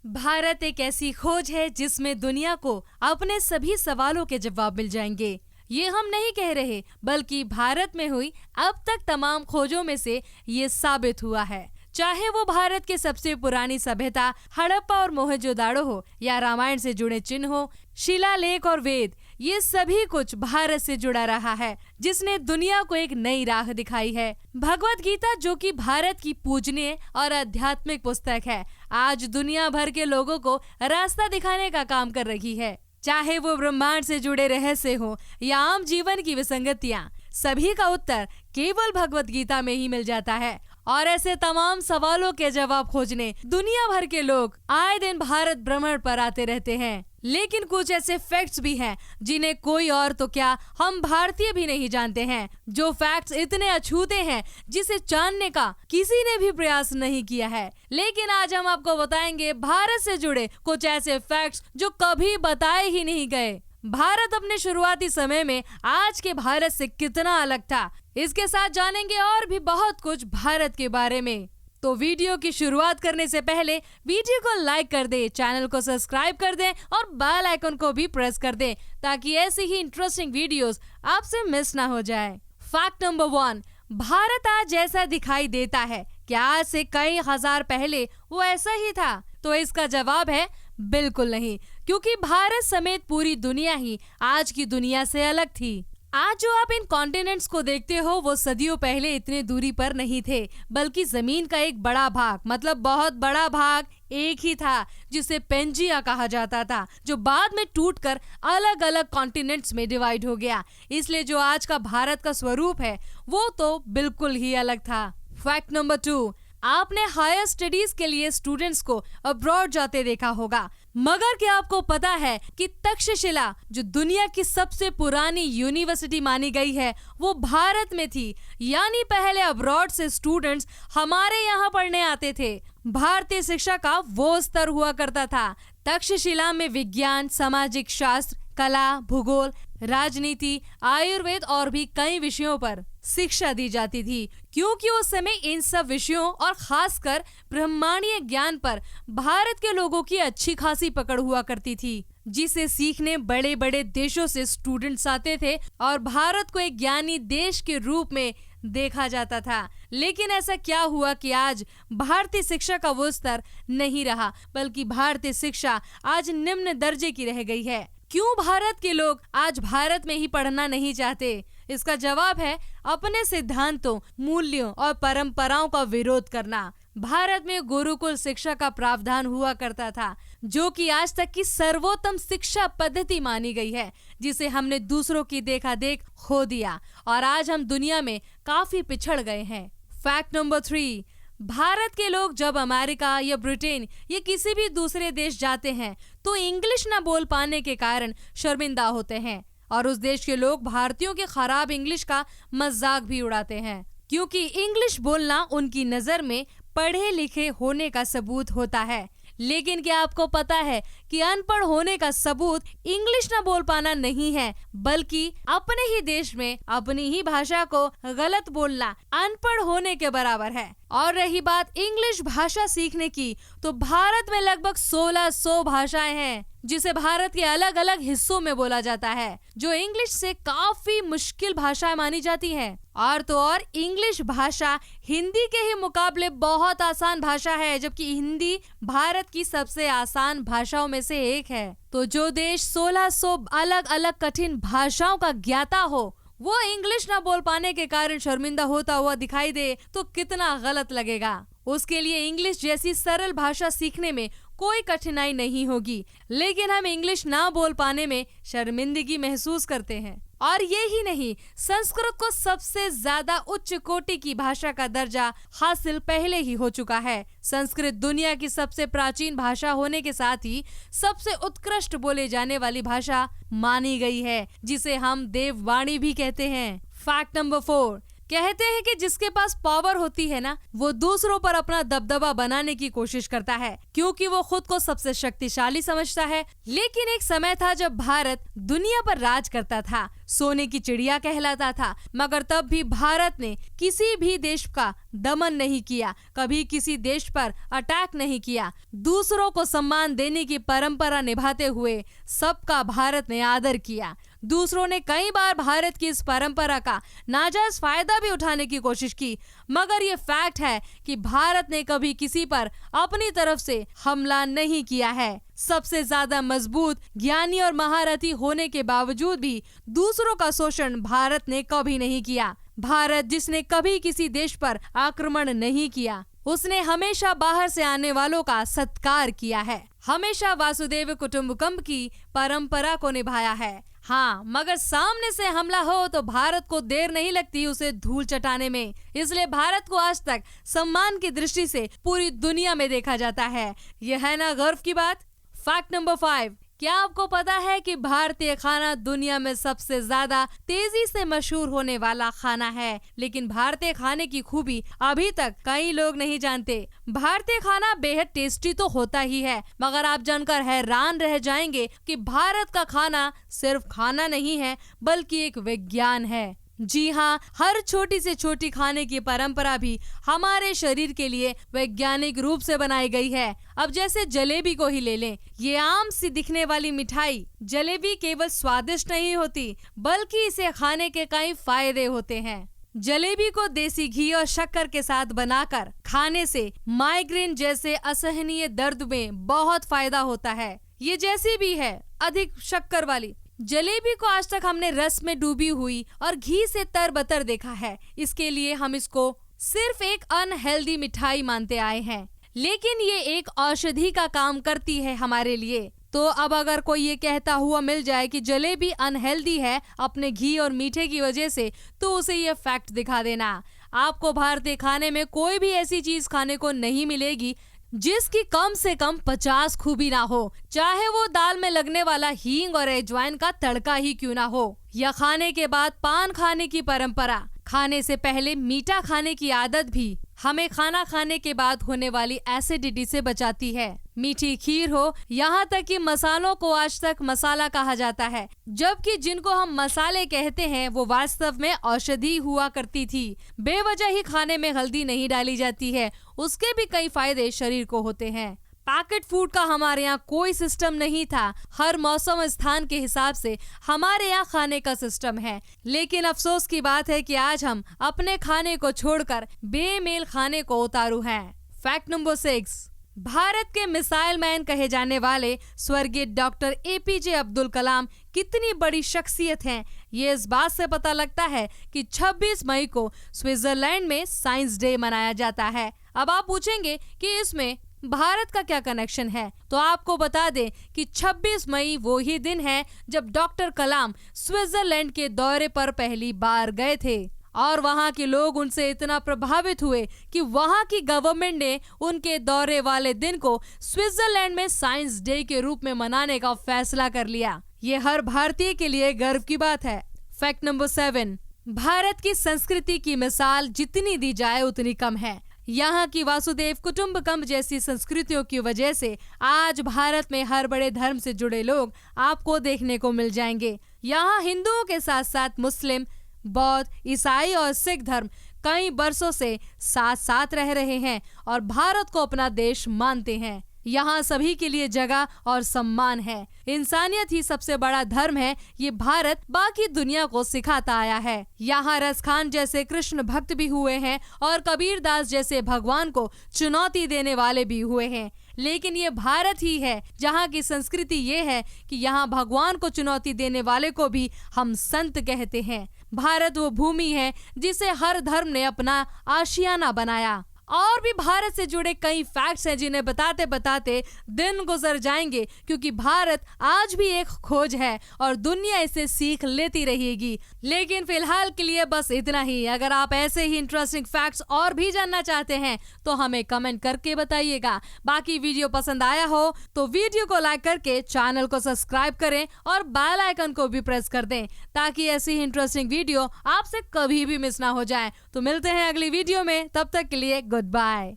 भारत एक ऐसी खोज है जिसमें दुनिया को अपने सभी सवालों के जवाब मिल जाएंगे। ये हम नहीं कह रहे, बल्कि भारत में हुई अब तक तमाम खोजों में से ये साबित हुआ है। चाहे वो भारत के सबसे पुरानी सभ्यता हड़प्पा और मोहनजोदाड़ो हो, या रामायण से जुड़े चिन्ह हो, शिलालेख और वेद, ये सभी कुछ भारत से जुड़ा रहा है, जिसने दुनिया को एक नई राह दिखाई है। भगवत गीता, जो कि भारत की पूजनीय और आध्यात्मिक पुस्तक है, आज दुनिया भर के लोगों को रास्ता दिखाने का काम कर रही है। चाहे वो ब्रह्मांड से जुड़े रहस्य हो या आम जीवन की विसंगतियाँ, सभी का उत्तर केवल भगवत गीता में ही मिल जाता है। और ऐसे तमाम सवालों के जवाब खोजने दुनिया भर के लोग आए दिन भारत भ्रमण पर आते रहते हैं। लेकिन कुछ ऐसे फैक्ट्स भी हैं जिन्हें कोई और तो क्या, हम भारतीय भी नहीं जानते हैं। जो फैक्ट्स इतने अछूते हैं जिसे जानने का किसी ने भी प्रयास नहीं किया है। लेकिन आज हम आपको बताएंगे भारत से जुड़े कुछ ऐसे फैक्ट्स जो कभी बताए ही नहीं गए। भारत अपने शुरुआती समय में आज के भारत से कितना अलग था, इसके साथ जानेंगे और भी बहुत कुछ भारत के बारे में। तो वीडियो की शुरुआत करने से पहले वीडियो को लाइक कर दे, चैनल को सब्सक्राइब कर दे और बेल आइकन को भी प्रेस कर दे, ताकि ऐसी ही इंटरेस्टिंग वीडियोस आपसे मिस ना हो जाए। फैक्ट नंबर 1, भारत आज जैसा दिखाई देता है, क्या आज से कई हजार पहले वो ऐसा ही था? तो इसका जवाब है बिल्कुल नहीं, क्योंकि भारत समेत पूरी दुनिया ही आज की दुनिया से अलग थी। आज जो आप इन कॉन्टिनेंट्स को देखते हो, वो सदियों पहले इतने दूरी पर नहीं थे, बल्कि जमीन का एक बड़ा भाग, मतलब बहुत बड़ा भाग एक ही था, जिसे पेंजिया कहा जाता था, जो बाद में टूटकर अलग अलग कॉन्टिनेंट्स में डिवाइड हो गया। इसलिए जो आज का भारत का स्वरूप है वो तो बिल्कुल ही अलग था। फैक्ट नंबर 2, आपने हायर स्टडीज के लिए स्टूडेंट्स को अब्रॉड जाते देखा होगा, मगर क्या आपको पता है कि तक्षशिला, जो दुनिया की सबसे पुरानी यूनिवर्सिटी मानी गई है, वो भारत में थी। यानी पहले अब्रॉड से स्टूडेंट्स हमारे यहाँ पढ़ने आते थे। भारतीय शिक्षा का वो स्तर हुआ करता था। तक्षशिला में विज्ञान, सामाजिक शास्त्र, कला, भूगोल, राजनीति, आयुर्वेद और भी कई विषयों पर शिक्षा दी जाती थी, क्योंकि उस समय इन सब विषयों और खासकर ब्रह्मांडीय ज्ञान पर भारत के लोगों की अच्छी खासी पकड़ हुआ करती थी, जिसे सीखने बड़े बड़े देशों से स्टूडेंट्स आते थे और भारत को एक ज्ञानी देश के रूप में देखा जाता था। लेकिन ऐसा क्या हुआ कि आज भारतीय शिक्षा का वो स्तर नहीं रहा, बल्कि भारतीय शिक्षा आज निम्न दर्जे की रह गई है। क्यों भारत के लोग आज भारत में ही पढ़ना नहीं चाहते? इसका जवाब है अपने सिद्धांतों, मूल्यों और परंपराओं का विरोध करना। भारत में गुरुकुल शिक्षा का प्रावधान हुआ करता था, जो कि आज तक की सर्वोत्तम शिक्षा पद्धति मानी गई है, जिसे हमने दूसरों की देखा देख खो दिया और आज हम दुनिया में काफी पिछड़ गए हैं। फैक्ट नंबर 3, भारत के लोग जब अमेरिका या ब्रिटेन या किसी भी दूसरे देश जाते हैं तो इंग्लिश न बोल पाने के कारण शर्मिंदा होते हैं, और उस देश के लोग भारतीयों के खराब इंग्लिश का मजाक भी उड़ाते हैं, क्योंकि इंग्लिश बोलना उनकी नजर में पढ़े लिखे होने का सबूत होता है। लेकिन क्या आपको पता है कि अनपढ़ होने का सबूत इंग्लिश न बोल पाना नहीं है, बल्कि अपने ही देश में अपनी ही भाषा को गलत बोलना अनपढ़ होने के बराबर है। और रही बात इंग्लिश भाषा सीखने की, तो भारत में लगभग 1600 भाषाएं हैं, जिसे भारत के अलग अलग हिस्सों में बोला जाता है, जो इंग्लिश से काफी मुश्किल भाषा मानी जाती है। और तो और इंग्लिश भाषा हिंदी के ही मुकाबले बहुत आसान भाषा है, जबकि हिंदी भारत की सबसे आसान भाषाओं में से एक है। तो जो देश 1600 अलग अलग कठिन भाषाओं का ज्ञाता हो, वो इंग्लिश ना बोल पाने के कारण शर्मिंदा होता हुआ दिखाई दे तो कितना गलत लगेगा। उसके लिए इंग्लिश जैसी सरल भाषा सीखने में कोई कठिनाई नहीं होगी, लेकिन हम इंग्लिश ना बोल पाने में शर्मिंदगी महसूस करते हैं। और ये ही नहीं, संस्कृत को सबसे ज्यादा उच्च कोटि की भाषा का दर्जा हासिल पहले ही हो चुका है। संस्कृत दुनिया की सबसे प्राचीन भाषा होने के साथ ही सबसे उत्कृष्ट बोले जाने वाली भाषा मानी गई है, जिसे हम देववाणी भी कहते हैं। फैक्ट नंबर 4, कहते हैं कि जिसके पास पावर होती है ना, वो दूसरों पर अपना दबदबा बनाने की कोशिश करता है, क्योंकि वो खुद को सबसे शक्तिशाली समझता है। लेकिन एक समय था जब भारत दुनिया पर राज करता था। सोने की चिड़िया कहलाता था। मगर तब भी भारत ने किसी भी देश का दमन नहीं किया, कभी किसी देश पर अटैक नहीं किया। दूसरों को सम्मान देने की परंपरा निभाते हुए सबका भारत ने आदर किया। दूसरों ने कई बार भारत की इस परंपरा का नाजायज फायदा भी उठाने की कोशिश की, मगर ये फैक्ट है कि भारत ने कभी किसी पर अपनी तरफ से हमला नहीं किया है। सबसे ज्यादा मजबूत, ज्ञानी और महारथी होने के बावजूद भी दूसरों का शोषण भारत ने कभी नहीं किया। भारत जिसने कभी किसी देश पर आक्रमण नहीं किया, उसने हमेशा बाहर से आने वालों का सत्कार किया है, हमेशा वासुदेव कुटुंबकम की परंपरा को निभाया है। हाँ, मगर सामने से हमला हो तो भारत को देर नहीं लगती उसे धूल चटाने में। इसलिए भारत को आज तक सम्मान की दृष्टि से पूरी दुनिया में देखा जाता है। यह है ना गर्व की बात। फैक्ट नंबर 5, क्या आपको पता है कि भारतीय खाना दुनिया में सबसे ज्यादा तेजी से मशहूर होने वाला खाना है? लेकिन भारतीय खाने की खूबी अभी तक कई लोग नहीं जानते। भारतीय खाना बेहद टेस्टी तो होता ही है, मगर आप जानकर हैरान रह जाएंगे कि भारत का खाना सिर्फ खाना नहीं है बल्कि एक विज्ञान है। जी हाँ, हर छोटी से छोटी खाने की परंपरा भी हमारे शरीर के लिए वैज्ञानिक रूप से बनाई गई है। अब जैसे जलेबी को ही ले लें, ये आम सी दिखने वाली मिठाई जलेबी केवल स्वादिष्ट नहीं होती बल्कि इसे खाने के कई फायदे होते हैं। जलेबी को देसी घी और शक्कर के साथ बनाकर खाने से माइग्रेन जैसे असहनीय दर्द में बहुत फायदा होता है। ये जैसी भी है अधिक शक्कर वाली जलेबी को आज तक हमने रस में डूबी हुई और घी से तरबतर देखा है। इसके लिए हम इसको सिर्फ एक अनहेल्दी मिठाई मानते आए हैं, लेकिन ये एक औषधि का काम करती है हमारे लिए। तो अब अगर कोई ये कहता हुआ मिल जाए कि जलेबी अनहेल्दी है अपने घी और मीठे की वजह से, तो उसे ये फैक्ट दिखा देना। आपको भारतीय खाने में कोई भी ऐसी चीज खाने को नहीं मिलेगी जिसकी कम से कम 50 खूबी ना हो, चाहे वो दाल में लगने वाला हींग और अजवाइन का तड़का ही क्यों ना हो, या खाने के बाद पान खाने की परंपरा। खाने से पहले मीठा खाने की आदत भी हमें खाना खाने के बाद होने वाली एसिडिटी से बचाती है। मीठी खीर हो, यहाँ तक कि मसालों को आज तक मसाला कहा जाता है, जबकि जिनको हम मसाले कहते हैं वो वास्तव में औषधि हुआ करती थी। बेवजह ही खाने में हल्दी नहीं डाली जाती है, उसके भी कई फायदे शरीर को होते हैं। पैकेट फूड का हमारे यहाँ कोई सिस्टम नहीं था। हर मौसम स्थान के हिसाब से हमारे यहाँ खाने का सिस्टम है, लेकिन अफसोस की बात है कि आज हम अपने खाने को छोड़कर बेमेल खाने को उतारू हैं। फैक्ट नंबर 6, भारत के मिसाइल मैन कहे जाने वाले स्वर्गीय डॉक्टर APJ अब्दुल कलाम कितनी बड़ी शख्सियत हैं, ये इस बात से पता लगता है कि 26 मई को स्विट्जरलैंड में साइंस डे मनाया जाता है। अब आप पूछेंगे कि इसमें भारत का क्या कनेक्शन है, तो आपको बता दें कि 26 मई वो ही दिन है जब डॉक्टर कलाम स्विट्जरलैंड के दौरे पर पहली बार गए थे और वहां के लोग उनसे इतना प्रभावित हुए कि वहां की गवर्नमेंट ने उनके दौरे वाले दिन को स्विट्जरलैंड में साइंस डे के रूप में मनाने का फैसला कर लिया। ये हर भारतीय के लिए गर्व की बात है। फैक्ट नंबर 7, भारत की संस्कृति की मिसाल जितनी दी जाए उतनी कम है। यहाँ की वासुदेव कुटुंबकम जैसी संस्कृतियों की वजह से आज भारत में हर बड़े धर्म से जुड़े लोग आपको देखने को मिल जाएंगे। यहाँ हिंदुओं के साथ साथ मुस्लिम, बौद्ध, ईसाई और सिख धर्म कई वर्षों से साथ साथ रह रहे हैं और भारत को अपना देश मानते हैं। यहाँ सभी के लिए जगह और सम्मान है। इंसानियत ही सबसे बड़ा धर्म है, ये भारत बाकी दुनिया को सिखाता आया है। यहाँ रसखान जैसे कृष्ण भक्त भी हुए हैं और कबीर दास जैसे भगवान को चुनौती देने वाले भी हुए हैं। लेकिन ये भारत ही है जहाँ की संस्कृति ये है कि यहाँ भगवान को चुनौती देने वाले को भी हम संत कहते हैं। भारत वो भूमि है जिसे हर धर्म ने अपना आशियाना बनाया। और भी भारत से जुड़े कई फैक्ट्स हैं जिन्हें बताते बताते दिन गुजर जाएंगे, क्योंकि भारत आज भी एक खोज है और दुनिया इसे सीख लेती रहेगी। लेकिन फिलहाल के लिए बस इतना ही। अगर आप ऐसे ही इंटरेस्टिंग फैक्ट्स और भी जानना चाहते हैं तो हमें कमेंट करके बताइएगा। बाकी वीडियो पसंद आया हो तो वीडियो को लाइक करके चैनल को सब्सक्राइब करें और बेल आइकन को भी प्रेस कर दें ताकि ऐसी ही इंटरेस्टिंग वीडियो आपसे कभी भी मिस ना हो जाए। तो मिलते हैं अगली वीडियो में, तब तक के लिए गुड बाय।